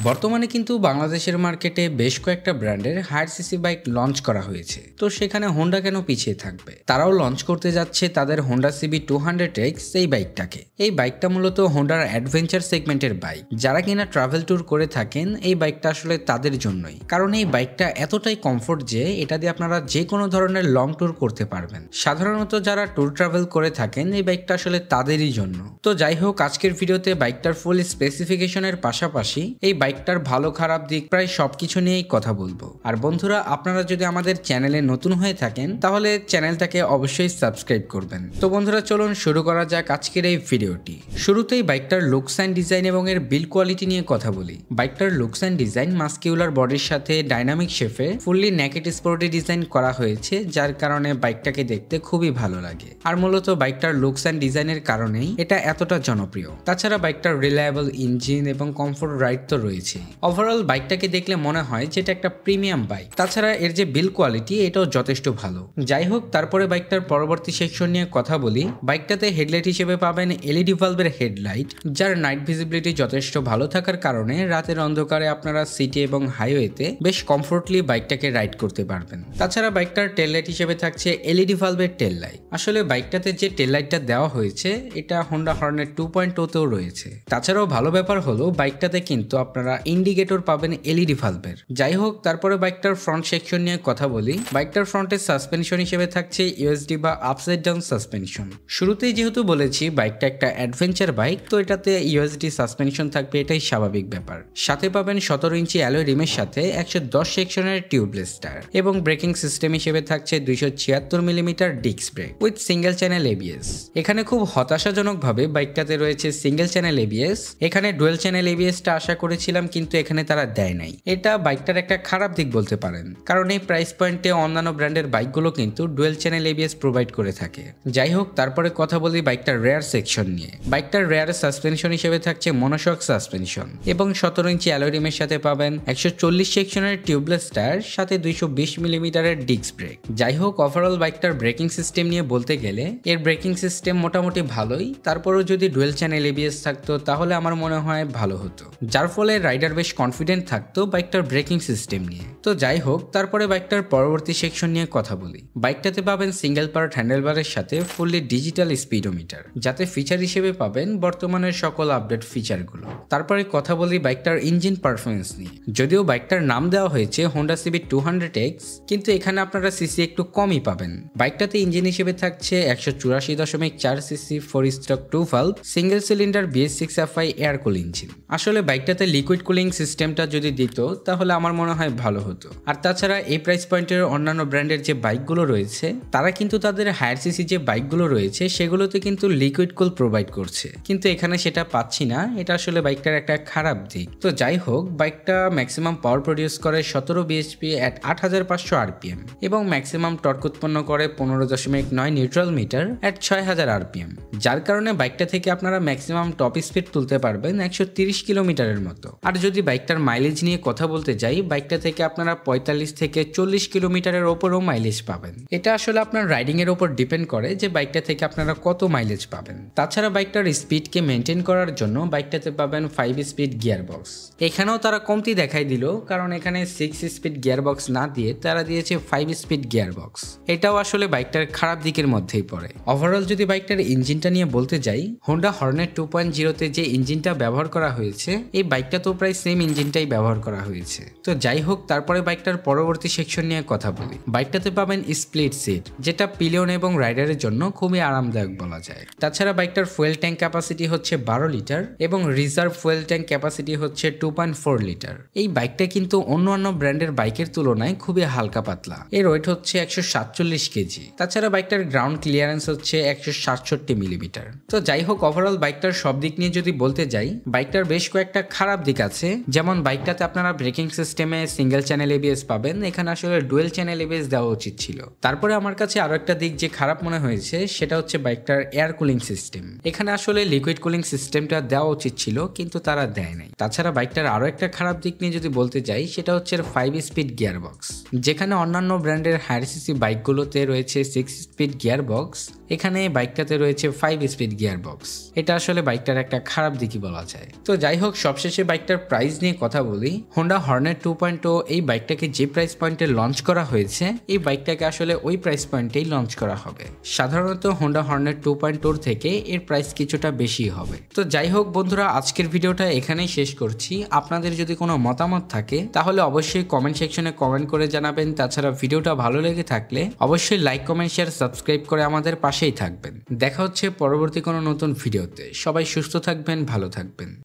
বর্তমানে কিন্তু বাংলাদেশের মার্কেটে বেশ কয়েকটা ব্র্যান্ডের হায়ার সিসি বাইক লঞ্চ করা হয়েছে। তো সেখানে হোন্ডা কেন পিছিয়ে থাকবে? তারাও লঞ্চ করতে যাচ্ছে তাদের হোন্ডা সিবি 200X এই বাইকটাকে। এই বাইকটা মূলত হোন্ডার অ্যাডভেঞ্চার সেগমেন্টের বাইক। যারা কিনা ট্রাভেল ট্যুর করে থাকেন এই বাইকটা আসলে তাদের জন্যই, কারণ এই বাইকটা এতটাই কমফোর্ট যে এটা দিয়ে আপনারা যে কোনো ধরনের লং ট্যুর করতে পারবেন। সাধারণত যারা ট্যুর ট্রাভেল করে থাকেন এই বাইকটা আসলে তাদেরই জন্য। তো যাই হোক, আজকের ভিডিওতে বাইকটার ফুল স্পেসিফিকেশনের পাশাপাশি এই বাইকটার ভালো খারাপ দিক প্রায় সবকিছু নিয়েই কথা বলবো। আর বন্ধুরা, আপনারা যদি আমাদের চ্যানেলে নতুন হয়ে থাকেন তাহলে চ্যানেলটাকে অবশ্যই সাবস্ক্রাইব করবেন। তো বন্ধুরা, চলুন শুরু করা যাক আজকের এই ভিডিওটি। শুরুতেই বাইকটার লুকস অ্যান্ড ডিজাইন এবং এর বিল্ড কোয়ালিটি নিয়ে কথা বলি। বাইকটার লুকস অ্যান্ড ডিজাইন মাস্কিউলার বডির সাথে ডাইনামিক শেপে ফুললি নেকেড স্পোর্টি ডিজাইন করা হয়েছে, যার কারণে বাইকটাকে দেখতে খুবই ভালো লাগে। আর মূলত বাইকটার লুকস অ্যান্ড ডিজাইনের কারণেই এটা এতটা জনপ্রিয়। তাছাড়া বাইকটার রিলায়েবল ইঞ্জিন এবং কমফোর্ট রাইড তো রয়েছে। ওভারঅল বাইকটাকে দেখলে মনে হয় যে এটা একটা প্রিমিয়াম বাইক। তাছাড়া এর যে বিল্ড কোয়ালিটি এটাও যথেষ্ট ভালো। যাই হোক, তারপরে বাইকটার পরবর্তী সেকশন নিয়ে কথা বলি। বাইকটাতে হেডলাইট হিসেবে পাবেন এলইডি ভালভের হেডলাইট, যার নাইট ভিজিবিলিটি যথেষ্ট ভালো থাকার কারণে রাতের অন্ধকারে আপনারা সিটি এবং হাইওয়েতে বেশ কমফোর্টলি বাইকটাকে রাইড করতে পারবেন। তাছাড়া বাইকটার টেল লাইট হিসেবে থাকছে এলইডি ভালভের টেল লাইট। আসলে বাইকটাতে যে টেল লাইটটা দেওয়া হয়েছে এটা হোন্ডা হর্নেট 2.0তেও রয়েছে। তাছাড়াও ভালো ব্যাপার হলো বাইকটাতে কিন্তু আপনারা ইন্ডিকেটর পাবেন এলইডি ভালভের। যাই হোক, তারপরে বাইকটার ফ্রন্ট সেকশন নিয়ে কথা বলি। বাইকটার ফ্রন্টের সাসপেনশন হিসেবে থাকছে ইউএসডি বা আপসাইড ডাউন সাসপেনশন। শুরুতেই যেহেতু বলেছি বাইকটা একটা অ্যাডভেঞ্চার বাইক, তো এটাতে ইউএসডি সাসপেনশন থাকবে, এটাই স্বাভাবিক ব্যাপার। সাথে পাবেন 17 ইঞ্চি অ্যালয় রিমের সাথে 110 সেকশনের টিউবলেস টায়ার এবং ব্রেকিং সিস্টেম হিসেবে থাকছে 276 millimetre disc brake with single channel ABS. এখানে খুব হতাশাজনকভাবে বাইকটাতে রয়েছে সিঙ্গেল চ্যানেল এবিএস। এখানে ডুয়েল চ্যানেল এবিএসটা আশা করেছিলাম, কিন্তু এখানে তারা দেয় নাই। এটা বাইকটার একটা খারাপ দিক বলতে পারেন, কারণ এই প্রাইস পয়েন্টে অন্যান্য ব্র্যান্ডের বাইকগুলো কিন্তু ডুয়েল চ্যানেল এবিএস প্রোভাইড করে থাকে। যাই হোক, তারপরে কথা বলি বাইকটার রেয়ার সেকশন নিয়ে। বাইকটার রেয়ার সাসপেনশন হিসেবে থাকছে মনোশক সাসপেনশন এবং 17 ইঞ্চি অ্যালয় রিমের সাথে পাবেন 140 সেকশনের টিউবলেস টায়ার, সাথে 220 মিলিমিটারের ডিস্ক ব্রেক। যাই হোক, ওভারঅল বাইকটার ব্রেকিং সিস্টেম নিয়ে বলতে গেলে এর ব্রেকিং সিস্টেম মোটামুটি ভালোই। তারপরেও যদি ডুয়েল চ্যানেল এবিএস থাকতো তাহলে আমার মনে হয় ভালো হতো, যার ফলে রাইডার বেশ কনফিডেন্ট থাকতো বাইকটার ব্রেকিং সিস্টেম নিয়ে। তো যাই হোক, তারপরে বাইকটার পরবর্তী সেকশন নিয়ে কথা বলি। বাইকটাতে পাবেন সিঙ্গেল পার্ট হ্যান্ডেলবারের সাথে ফুললি ডিজিটাল স্পিডোমিটার, যাতে ফিচার হিসেবে পাবেন বর্তমানের সকল আপডেট ফিচারগুলো। তারপরে কথা বলি বাইকটার ইঞ্জিন পারফরমেন্স নিয়ে। যদিও বাইকটার নাম দেওয়া হয়েছে হোন্ডা সিবি 200X, কিন্তু এখানে আপনারা সিসি একটু কমই পাবেন। বাইকটাতে ইঞ্জিন হিসেবে থাকছে 184.4 CC 4 stroke 2 valve single cylinder BS6FI air কুল ইঞ্জিন। আসলে বাইকটাতে লিকুইড কুলিং সিস্টেমটা যদি দিত তাহলে আমার মনে হয় ভালো হতো। আর তাছাড়া এই প্রাইস পয়েন্টের অন্যান্য ব্র্যান্ডের যে বাইকগুলো রয়েছে তারা কিন্তু তাদের হায়ার সিসি যে বাইকগুলো রয়েছে সেগুলোতে কিন্তু লিকুইড কুল প্রোভাইড করছে, কিন্তু এখানে সেটা পাচ্ছি না। এটা আসলে বাইকটার একটা খারাপ দিক। তো যাই হোক, বাইকটা ম্যাক্সিমাম পাওয়ার প্রডিউস করে 17 বিএইচপি এট 8500 আরপিএম এবং ম্যাক্সিমাম টর্ক উৎপন্ন করে 15.9 নিউট্রাল মিটার এট 6000 আরপিএম, যার কারণে বাইকটা থেকে আপনারা ম্যাক্সিমাম টপ স্পিড তুলতে পারবেন 130 কিলোমিটারের মতো। আর যদি বাইকটার মাইলেজ নিয়ে কথা বলতে যাই, বাইকটা থেকে আপনারা 45 থেকে 40 কিলোমিটারের ওপরও মাইলেজ পাবেন। এটা আসলে আপনার রাইডিং এর উপর ডিপেন্ড করে যে বাইকটা থেকে আপনারা কত মাইলেজ পাবেন। তাছাড়া বাইকটার স্পিডকে মেনটেন করার জন্য বাইকটাতে পাবেন 5 স্পিড গিয়ার বক্স। এখানেও তারা কমতি দেখাই দিল, কারণ এখানে 6 স্পিড গিয়ার বক্স না দিয়ে তারা দিয়েছে 5 স্পিড গিয়ার বক্স। এটাও আসলে বাইকটার খারাপ দিকের মধ্যেই পড়ে। ওভারঅল যদি বাইকটার ইঞ্জিনটা নিয়ে বলতে যাই, হোন্ডা হর্নেট 2.0তে যে ইঞ্জিনটা ব্যবহার করা হয়েছে এই বাইকটা তো প্রায় সেম ইঞ্জিনটাই ব্যবহার করা হয়েছে। তো যাই হোক, তারপরে বাইকটার পরবর্তী সেকশন নিয়ে কথা বলি। বাইকটাতে পাবেন স্প্লিট সিট, যেটা পিলিয়ন এবং রাইডারের জন্য খুবই আরামদায়ক বলা যায়। তাছাড়া বাইকটার ফুয়েল ট্যাঙ্ক ক্যাপাসিটি হচ্ছে 12 লিটার এবং রিজার্ভ ফুয়েল ট্যাঙ্ক ক্যাপাসিটি হচ্ছে 2.4 লিটার। এই বাইকটা কিন্তু অন্যান্য ব্র্যান্ডের বাইকের তুলনায় খুবই হালকা পাতলা। এর ওয়েট হচ্ছে 147 কেজি। তাছাড়া বাইকটার গ্রাউন্ড ক্লিয়ারেন্স হচ্ছে 167 মিলিমিটার। তো যাই হোক, ওভারঅল বাইকটার সব দিক নিয়ে যদি বলতে যাই, বাইকটার বেশ কয়েকটা খারাপ দিক আছে। যেমন বাইকটাতে আপনারা ব্রেকিং সিস্টেমে সিঙ্গেল চ্যানেল এবিএস পাবেন, এখানে আসলে ডুয়েল চ্যানেল এবিএস দেওয়া উচিত ছিল। তারপরে আমার কাছে আরো একটা দিক যে খারাপ মনে হয়েছে সেটা হচ্ছে বাইকটার এয়ার কুলিং সিস্টেম। এখানে আসলে লিকুইড কুলিং সিস্টেমটা দেওয়া উচিত ছিল, কিন্তু তারা দেয় নাই। তাছাড়া বাইকটার আরো একটা খারাপ দিক নিয়ে যদি বলতে যাই সেটা হচ্ছে 5 স্পিড গিয়ার বক্স। যেখানে অন্যান্য ব্র্যান্ডের হায়ার সিসি বাইকগুলোতে রয়েছে 6 স্পিড গিয়ার বক্স, এখানে বাইকটাতে রয়েছে 5 স্পিড গিয়ার বক্স। এটা আসলে বাইকটার একটা খারাপ দিকই বলা যায়। তো যাই হোক, সবশেষে বাইকটা বাইকটার প্রাইস নিয়ে কথা বলি, হোন্ডা হর্নেট 2.0 এই বাইকটাকে যে প্রাইস পয়েন্টে লঞ্চ করা হয়েছে এই বাইকটাকে আসলে ওই প্রাইস পয়েন্টেই লঞ্চ করা হবে। সাধারণত হোন্ডা হর্নেট 2.0 থেকে এর প্রাইস কিছুটা বেশি হবে। তো যাই হোক বন্ধুরা, আজকের ভিডিওটা এখানেই শেষ করছি। আপনাদের যদি কোনো মতামত থাকে তাহলে অবশ্যই কমেন্ট সেকশনে কমেন্ট করে জানাবেন। তাছাড়া ভিডিওটা ভালো লেগে থাকলে অবশ্যই লাইক, কমেন্ট, শেয়ার, সাবস্ক্রাইব করে আমাদের পাশেই থাকবেন। দেখা হচ্ছে পরবর্তী কোনো নতুন ভিডিওতে। সবাই সুস্থ থাকবেন, ভালো থাকবেন।